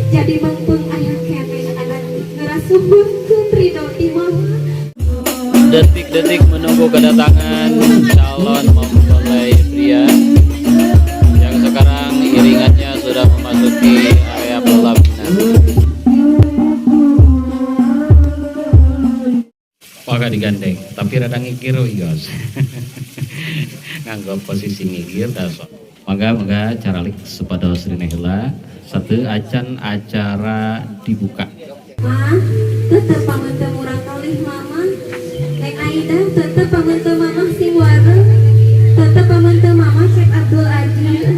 jadi mengpung ayah kene anak ngerasuhun ridho di mama. Detik-detik menunggu kedatangan calon mempelai pria yang sekarang iringannya sudah memasuki area pelaminan. Maka digandeng, tapi rada ngikir yos. Nganggo posisi ngikir dasar. Maka caralik sepada Srine heula satu acan acara dibuka. Ma, tetep panganten urang kalih mama. Neng Aida tetep panganten mama sing wareng. Tetep panganten mama Syekh Abdul Aziz.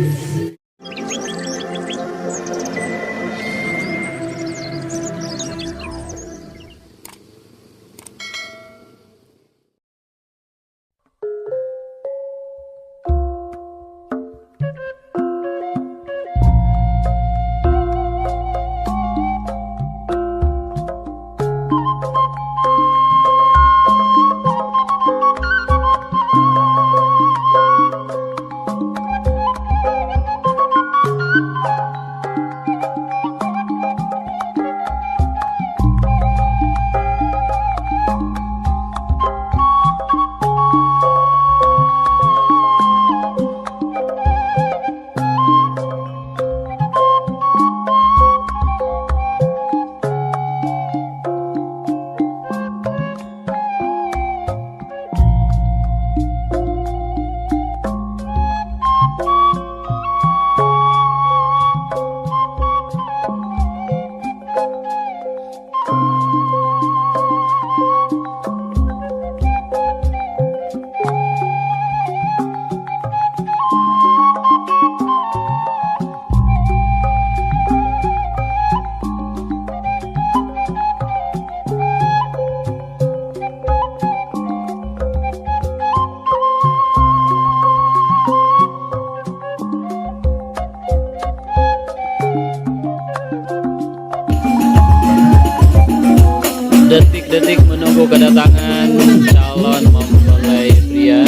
Detik-detik menunggu kedatangan calon mempelai pria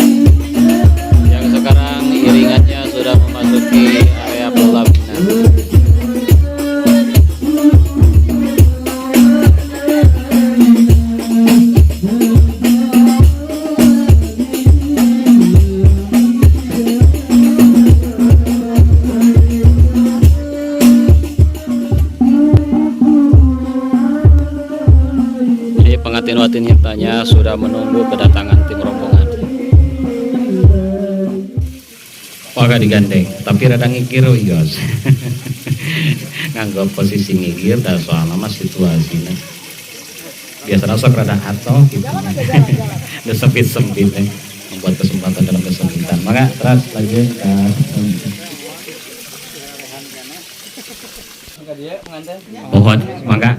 yang sekarang iringannya sudah memasuki area pelaminan. Pengantin-watin nyiptanya sudah menunggu kedatangan tim rombongan. Maka digandeng, tapi rada ngikir yos. Nganggo posisi ngikir dan soalnya mas situasinya. Biasanya sok rada atau gitu. Udah sempit-sempit membuat kesempatan dalam kesempitan. Maka terus lanjut mohon maka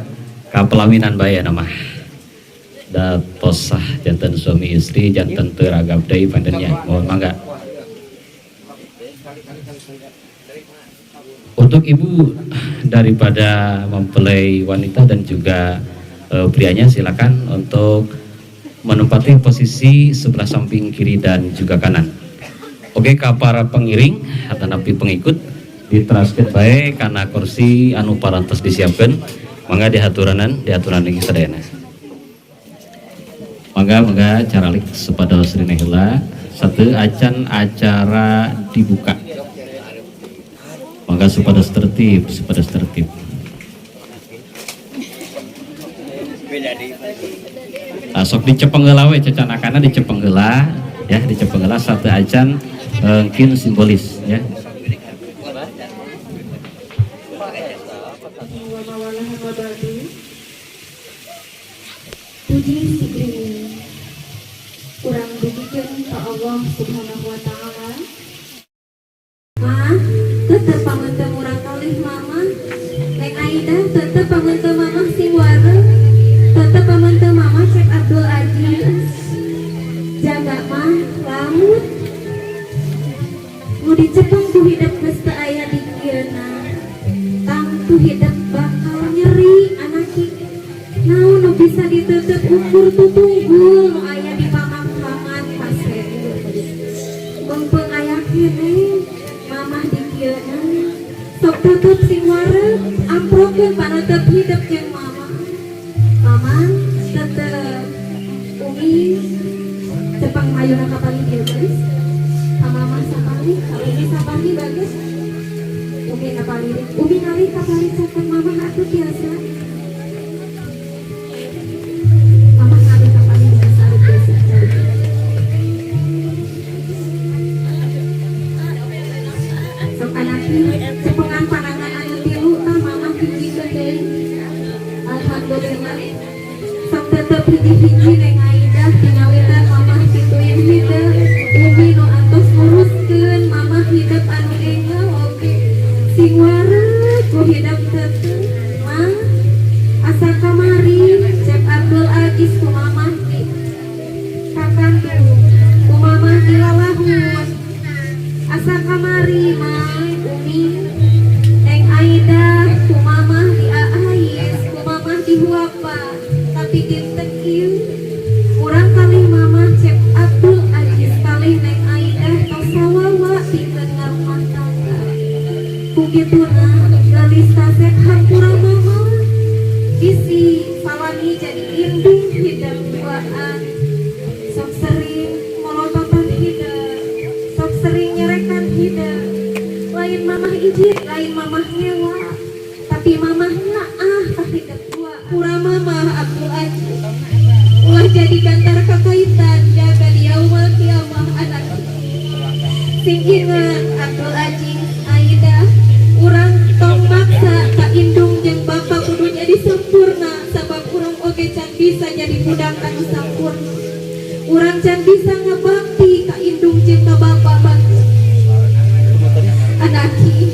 ke pelaminan bae nama. Datosah jantan suami istri jantan teragap dari pandannya mohon mangga. Untuk ibu daripada mempelai wanita dan juga prianya silakan untuk menempati posisi sebelah samping kiri dan juga kanan. Oke, ke para pengiring atau napi pengikut diteraskan baik karena kursi anu parantos disiapkan mangga diaturanan lagi sedayana. Mangga caralik sepada Srine heula satu acan acara dibuka. Mangga sepada tertib. Sok dicepeng heula we cacanakana dicepeng heula ya, dicepeng heula satu acan mungkin simbolis ya. Puji Sibrini kurang demikian ke Allah Subhanahu wa Ta'ala. Ma, tetep panganten urang kalih mama. Neng Aida tetep panganten mama sing wareng. Tetep panganten mama Syekh Abdul Aziz. Jaga mah lamun mau dicepeng ku hidup geus teu aya di kieuna. Tangtu hidup bakal nyeri anaki. Naon nu bisa ditutup ukur tutunggul nu aya di pamakaman pasir. Mengpeung aya kene mamah di kieuna sok tetep sing wareg amprokeun panetep hidup jeung mama. Mama tetep Umi cepang mayuna kapali dia guys. Ka mama sapali, ka Umi sapali bagus. Umi kapali, Umi ngali kapali sakan mama atuh biasa. Mama ngali kapali biasa biasa. Sok anaknya cepengan panangan anu tilu tah mama hiji deui. Alhamdulillah. Sok tetep hiji-hiji neng Aidah tingawitan mama pituin hidup. Umi nu antos nguruskeun mama hidup anu enggal oge. Sing waras ku hidup tetep. Mah asa kamari Cep Abdul Aziz ku mama di kakantu. Ku mama di lalahun. Asa kamari mah Umi neng Aidah ku mama di Aais ku mama di Huapa. Tapi dinten ieu urang kalih mama Cep Abdul Aziz kalih neng Aidah tos sawawa pikeun ngarumah tangga. Kugituna galis kaset hampura mama isi salami jadi indung hidup duaan. Sok sering molototan hidup, sok sering nyerekan hidup. Lain mamah ijit, lain mamah ngewa, tapi mamah naah ka hidup dua. Pura mamah Abdul Aziz ulah jadi gantar kakaitan jaga di awal kiamah anak. Sing ingat Abdul Aziz Aidah urang tong maksa ka indung jeung bapa kudu jadi sempurna sabab urang oge can bisa jadi budak anu sampurna. Urang can bisa ngabakti ka indung jeung ka bapa bangsa. Anaki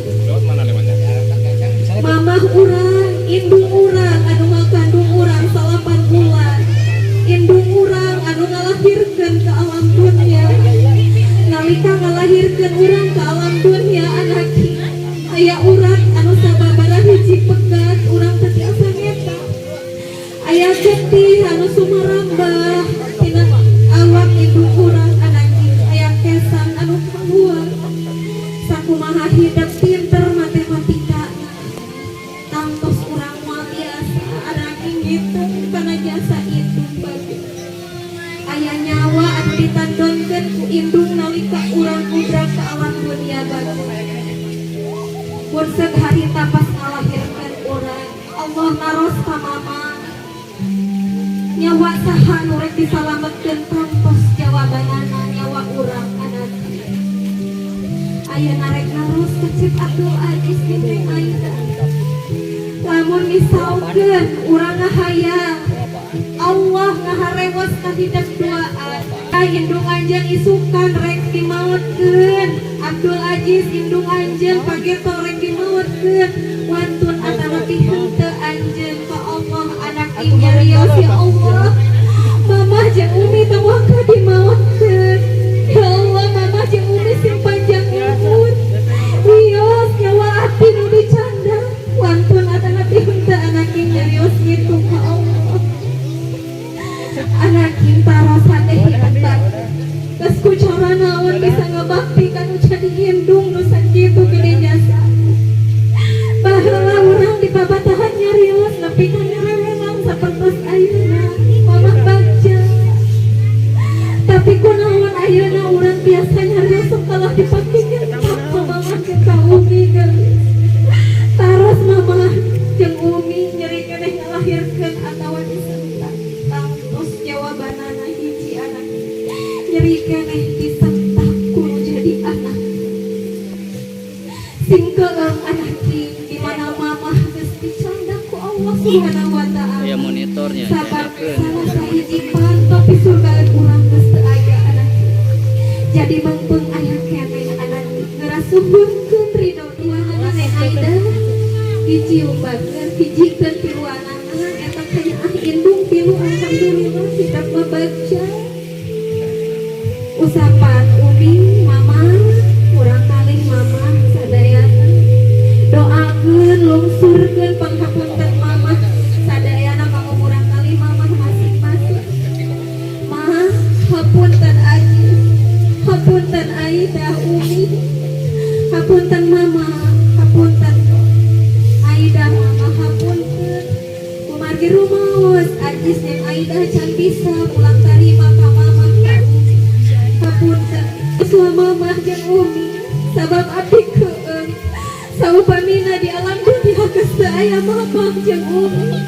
mamah urang, indung urang anu ngakandung urang 8 bulan. Indung urang anu ngalahirkeun ka alam dunya. Nalika ngalahirkeun urang ka alam dunya anaki. Aya urang anu sababaraha hiji pegat urang teu tiasa ngeta. Aya getih anu sumarambah tina awak indung urang anaki. Aya kesan anu kaluar. Sakumaha hidup pinter matematika. Tangtos urang mah biasa anaki ngitung kana jasa indung bagus. Aya nyawa anu ditandonkeun ku indung nalika urang budrak ka alam dunia bagus. Mun seug harita pas ngalahirkeun urang, Allah naros ka mama. Nyawa saha nu rek disalametkeun tangtos jawabanana nyawa urang anaki. Ayeuna rek naros ka Cep Abdul Aziz jeung Neng Aidah. Lamun misalkeun urang ngahayang Allah ngaharewos ka hidup duaan. Indung anjeun isukan rek dimaotkeun. Abdul Aziz indung anjeun pageto rek dimaotkeun. Wantun antara ti henteu anjeun ka Allah anak ingarios ya Allah. Mamah jeung Umi teuwah ka dimaotkeun. Ya Allah mamah jeung Umi sing panjang umur. Wios nyawa ati nu dicanda. Wantun antara ti henteu anak ingarios gitu ka Allah. Anak cinta rasa teh hebat. Geus ku cara naon bisa ngabakti kanu jadi indung nu sakitu gede jasa. Baheula urang di babatahan nyarios nepi ka nyarewenang sapertos ayeuna mamah bagja. Tapi kunaon ayeuna urang biasa nyarios sok kalah dipakikeun mamah jeung ka Umi geus. Taros mamah jeung Umi nyeri keneh ngalahirkeun atawa disentak. Tangtos jawabanana hiji anak nyeri keneh disentak kudu jadi anak. Sing keung anak di mana mamah geus dicanda ku Allah Subhanahu wa taala. Aya monitornya. Sabar salah sahiji tapi surga urang geus teu aya anak. Jadi mengpeung aya keneh anak ngarasuhunkeun ridho tuanana Neng Aidah. Hiji umbakeun hijikeun piluanana eta kaya indung pilu alhamdulillah hidup babagja. Usapan Umi mama urang kalih mama sadayana doakeun lungsurkeun panghapunten mama sadayana kanggo urang kalih mama masing-masing. Mah hapunten Aziz, hapunten Aidah Umi, hapunten mama, hapunten ge rumaos ajis neng Aida can bisa pulang tarima ka mamah hapunten kusua mamah jeung umi sabab abdi keun saupamina di alam dunia geus teu aya mamah jeung umi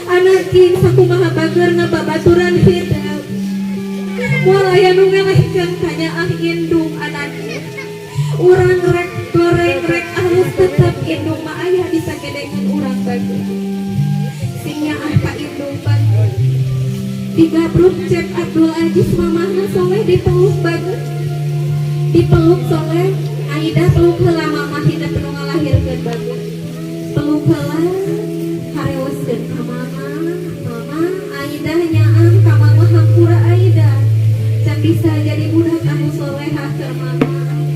anak king sakumaha bageurna babaturan hidup moal aya nu ngelehkeun kanyaah indung anak urang rek goreng rek alus tetep indung mah aya di sakedengan urang bageur sing nyaah ka indung bageur digabruk cek Abdul Aziz mamahna soleh dipeluk bageur dipeluk soleh Aida peluk heula mamah hideung nu ngalahirkeun bageur peluk heula hareoskeun ka mama Aida nyaang ka mama hampura Aida can bisa jadi budak anu solehah ke mama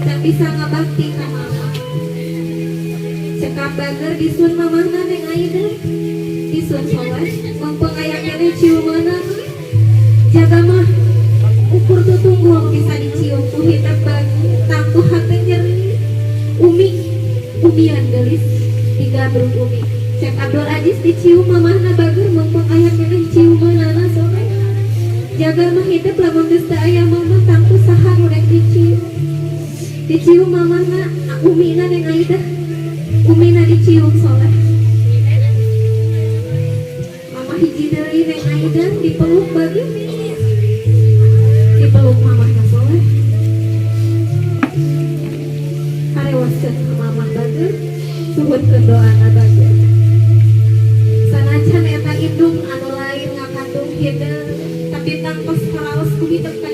can bisa ngabakti ka mama cekap bageur disun mamahna neng Aida disun soleh mumpung aya keneh ciumeunna jaga mah ukur tutunggul bisa dicium ku hidup bageur tangtu hate nyeri umian gelis digabruk umi cek Abdul Aziz dicium mamahna bageur mumpung aya keneh ciumeunana soleh jaga mah hidup lamun geus teu aya mamah tangtu saha nu rek dicium mamahna umina neng Aida umina dicium soleh mamah hiji deui neng Aida dipeluk bageur dipeluk mamahna soleh harewaskeun ka mamah bageur suhutkeun doana bageur sanajan eta indung anu lain ngakandung hideung tapi tangtos karaos ku hideung ka